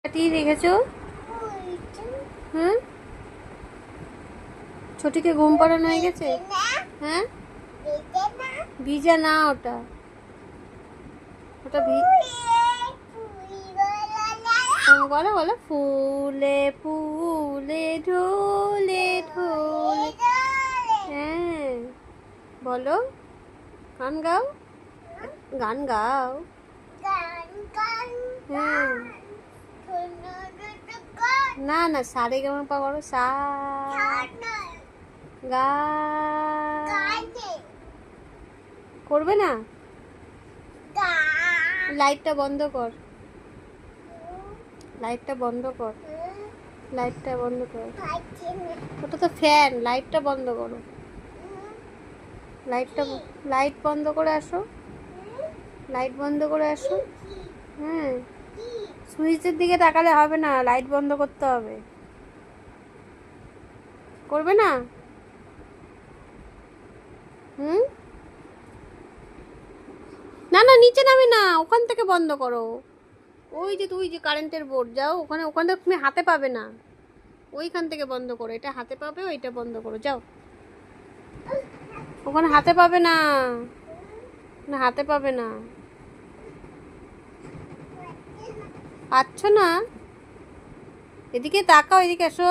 কাটিয়ে রেখেছো? হ্যাঁ, ছোটিকে ঘুম পাড়ানো হয়ে গেছে? হ্যাঁ, ভিজা না, ওটা ওটা বলো বলো, ফুলে ফুলে ঢোলে ঢোলে। হ্যাঁ বলো, গান গাও, গান গাও। হ্যাঁ, না না, সারে গামা পা করো, সা গা করবে না। লাইটটা বন্ধ কর, লাইটটা বন্ধ কর, লাইটটা বন্ধ কর। ওটা তো ফ্যান, লাইটটা বন্ধ করো। লাইটটা, লাইট বন্ধ করে আসো, লাইট বন্ধ করে আসো। হ্যাঁ, সুইচের দিকে তাকালে হবে না, লাইট বন্ধ করতে হবে। করবে না? হুম, না না, নিচে নামে না, ওখান থেকে বন্ধ করো। ওই যে তুই যে কারেন্টের বোর্ড, যাও ওখানে, ওখানে তুমি হাতে পাবে না, ওইখান থেকে বন্ধ করো। এটা হাতে পাবে, ওইটা বন্ধ করো, যাও। ওখানে হাতে পাবে না, না হাতে পাবে না। পাচ্ছ না? এদিকে তাকাও, এদিকে এসো।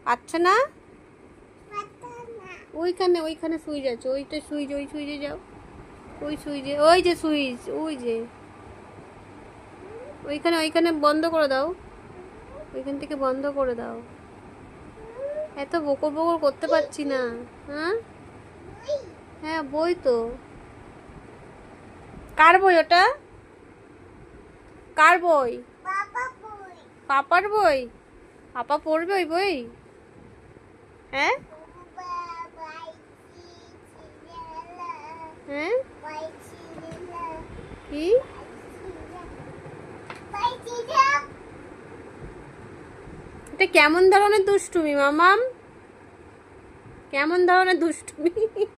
পাচ্ছ না? ওইখানে, ওইখানে সুইচ আছে, ওইটা সুইচ, ওই সুইচে যাও। ওই সুইচে, ওই যে সুইচ, ওই যে ওইখানে, ওইখানে বন্ধ করে দাও, ওইখান থেকে বন্ধ করে দাও। এত বকর বকর করতে পারছি না। হ্যাঁ, হ্যাঁ বই তো। কার বই ওটা? কার বই? পাপার বই? পাপা পড়বে ওই বই? হ্যাঁ, হ্যাঁ, কি? এটা কেমন ধরনের দুষ্টুমি মামাম? কেমন ধরনের দুষ্টুমি?